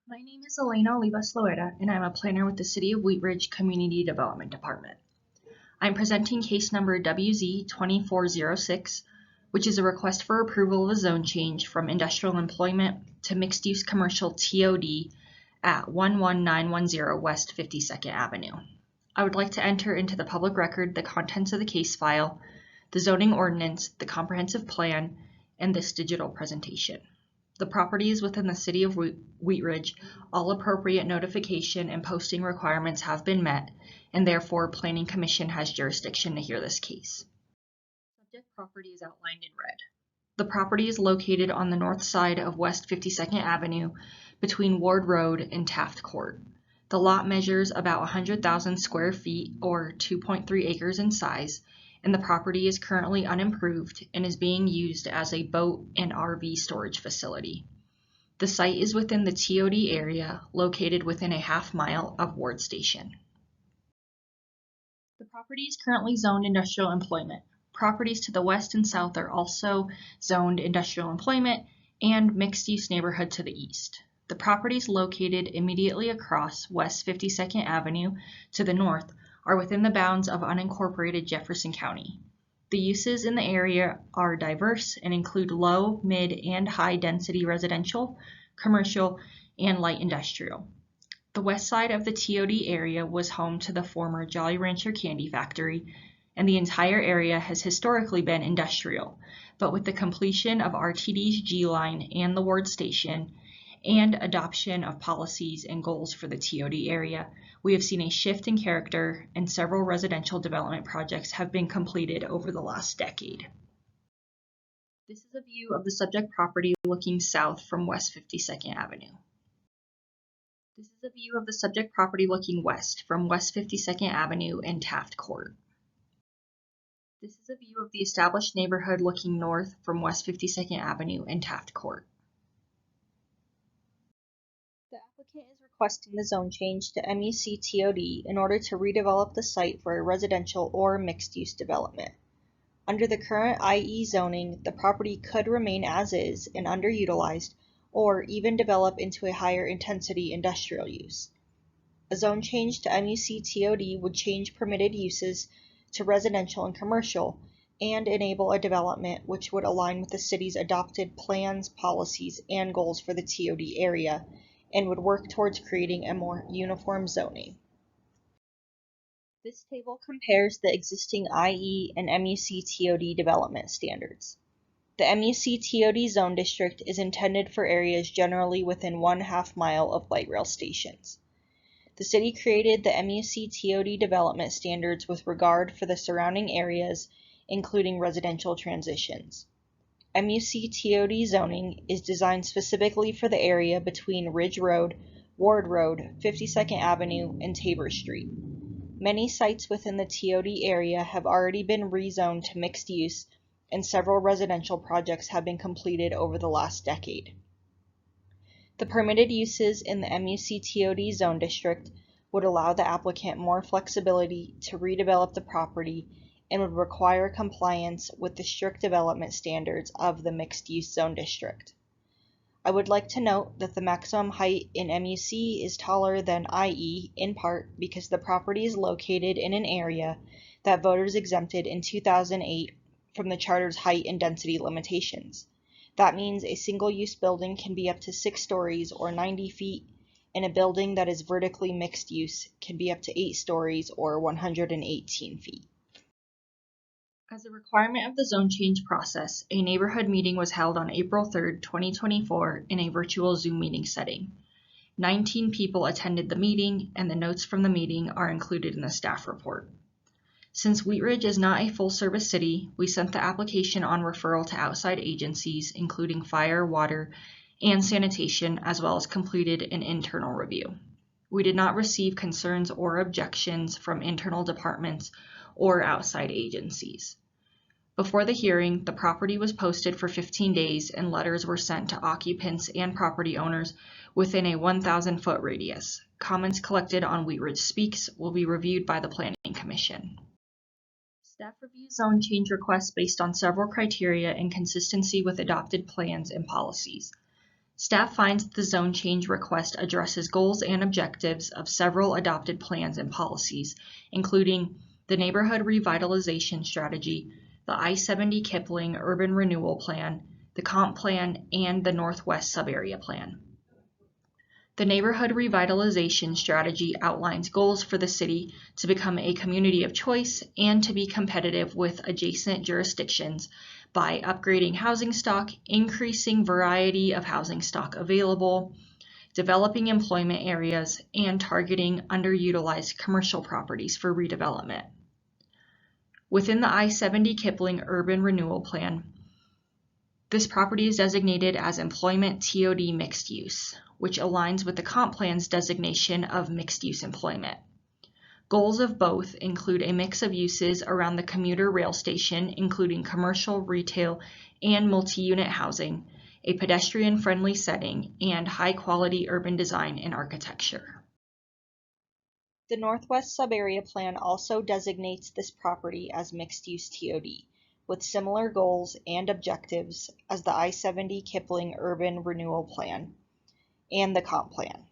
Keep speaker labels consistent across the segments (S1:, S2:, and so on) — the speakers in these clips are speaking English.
S1: My name is Elena Olivas-Loera, and I'm a planner with the City of Wheat Ridge Community Development Department. I'm presenting case number WZ-24-06, which is a request for approval of a zone change from industrial employment to mixed-use commercial TOD at 11910 West 52nd Avenue. I would like to enter into the public record the contents of the case file, the zoning ordinance, the comprehensive plan, and this digital presentation. The property is within the City of Wheat Ridge. All appropriate notification and posting requirements have been met, and therefore Planning Commission has jurisdiction to hear this case. Subject property is outlined in red. The property is located on the north side of West 52nd Avenue between Ward Road and Taft Court. The lot measures about 100,000 square feet or 2.3 acres in size, and the property is currently unimproved and is being used as a boat and RV storage facility. The site is within the TOD area, located within a half-mile of Ward Station. The property is currently zoned industrial employment. Properties to the west and south are also zoned industrial employment and mixed-use neighborhood to the east. The properties located immediately across West 52nd Avenue to the north are within the bounds of unincorporated Jefferson County. The uses in the area are diverse and include low, mid, and high density residential, commercial, and light industrial. The west side of the TOD area was home to the former Jolly Rancher Candy Factory, and the entire area has historically been industrial, but with the completion of RTD's G-Line and the Ward Station, and adoption of policies and goals for the TOD area, we have seen a shift in character, and several residential development projects have been completed over the last decade. This is a view of the subject property looking south from West 52nd Avenue. This is a view of the subject property looking west from West 52nd Avenue and Taft Court. This is a view of the established neighborhood looking north from West 52nd Avenue and Taft Court. The applicant is requesting the zone change to MUC TOD in order to redevelop the site for a residential or mixed-use development. Under the current IE zoning, the property could remain as is and underutilized, or even develop into a higher intensity industrial use. A zone change to MUC TOD would change permitted uses to residential and commercial, and enable a development which would align with the city's adopted plans, policies, and goals for the TOD area, and would work towards creating a more uniform zoning. This table compares the existing IE and MUC TOD development standards. The MUC TOD zone district is intended for areas generally within 1/2 mile of light rail stations. The city created the MUC TOD development standards with regard for the surrounding areas, including residential transitions. MUC TOD zoning is designed specifically for the area between Ridge Road, Ward Road, 52nd Avenue, and Tabor Street. Many sites within the TOD area have already been rezoned to mixed use, and several residential projects have been completed over the last decade. The permitted uses in the MUC TOD zone district would allow the applicant more flexibility to redevelop the property and would require compliance with the strict development standards of the mixed-use zone district. I would like to note that the maximum height in MUC is taller than IE in part because the property is located in an area that voters exempted in 2008 from the charter's height and density limitations. That means a single-use building can be up to 6 stories or 90 feet, and a building that is vertically mixed use can be up to 8 stories or 118 feet. As a requirement of the zone change process, a neighborhood meeting was held on April 3, 2024 in a virtual Zoom meeting setting. 19 people attended the meeting, and the notes from the meeting are included in the staff report. Since Wheat Ridge is not a full-service city, we sent the application on referral to outside agencies, including fire, water, and sanitation, as well as completed an internal review. We did not receive concerns or objections from internal departments or outside agencies. Before the hearing, the property was posted for 15 days and letters were sent to occupants and property owners within a 1,000-foot radius. Comments collected on Wheat Ridge Speaks will be reviewed by the Planning Commission. Staff reviews zone change requests based on several criteria in consistency with adopted plans and policies. Staff finds the zone change request addresses goals and objectives of several adopted plans and policies, including the Neighborhood Revitalization Strategy, the I-70 Kipling Urban Renewal Plan, the Comp Plan, and the Northwest Subarea Plan. The Neighborhood Revitalization Strategy outlines goals for the city to become a community of choice and to be competitive with adjacent jurisdictions by upgrading housing stock, increasing variety of housing stock available, developing employment areas, and targeting underutilized commercial properties for redevelopment. Within the I-70 Kipling Urban Renewal Plan, this property is designated as Employment TOD Mixed Use, which aligns with the Comp Plan's designation of Mixed Use Employment. Goals of both include a mix of uses around the commuter rail station, including commercial, retail, and multi-unit housing, a pedestrian-friendly setting, and high-quality urban design and architecture. The Northwest Subarea Plan also designates this property as mixed-use TOD, with similar goals and objectives as the I-70 Kipling Urban Renewal Plan and the Comp Plan.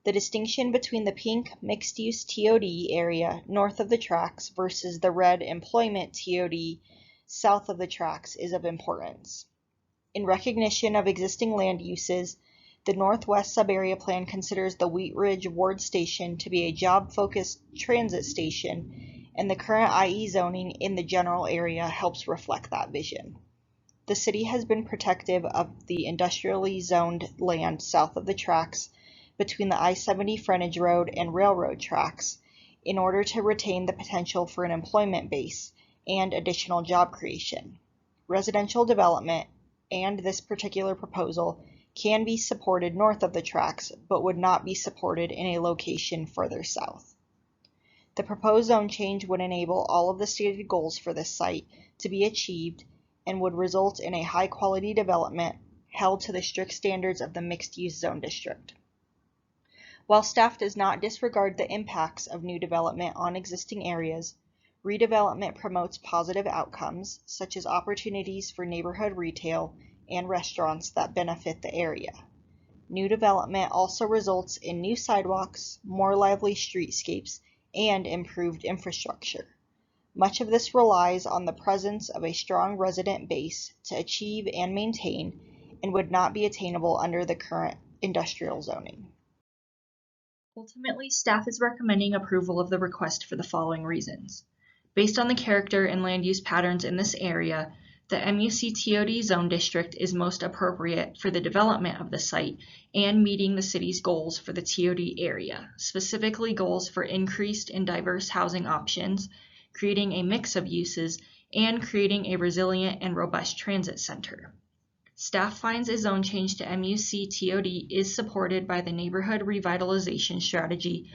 S1: The distinction between the pink mixed-use TOD area north of the tracks versus the red employment TOD south of the tracks is of importance. In recognition of existing land uses, the Northwest Subarea Plan considers the Wheat Ridge Ward Station to be a job-focused transit station, and the current IE zoning in the general area helps reflect that vision. The city has been protective of the industrially zoned land south of the tracks between the I-70 frontage road and railroad tracks in order to retain the potential for an employment base and additional job creation. Residential development and this particular proposal can be supported north of the tracks, but would not be supported in a location further south. The proposed zone change would enable all of the stated goals for this site to be achieved and would result in a high-quality development held to the strict standards of the mixed-use zone district. While staff does not disregard the impacts of new development on existing areas, redevelopment promotes positive outcomes, such as opportunities for neighborhood retail and restaurants that benefit the area. New development also results in new sidewalks, more lively streetscapes, and improved infrastructure. Much of this relies on the presence of a strong resident base to achieve and maintain, and would not be attainable under the current industrial zoning. Ultimately, staff is recommending approval of the request for the following reasons. Based on the character and land use patterns in this area, the MUC-TOD zone district is most appropriate for the development of the site and meeting the city's goals for the TOD area, specifically goals for increased and diverse housing options, creating a mix of uses, and creating a resilient and robust transit center. Staff finds a zone change to MUC-TOD is supported by the Neighborhood Revitalization Strategy,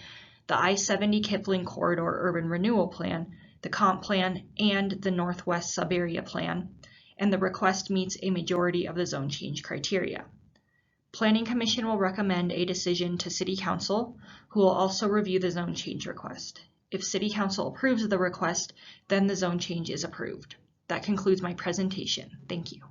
S1: the I-70 Kipling Corridor Urban Renewal Plan, the Comp Plan, and the Northwest Subarea Plan, and the request meets a majority of the zone change criteria. Planning Commission will recommend a decision to City Council, who will also review the zone change request. If City Council approves of the request, then the zone change is approved. That concludes my presentation. Thank you.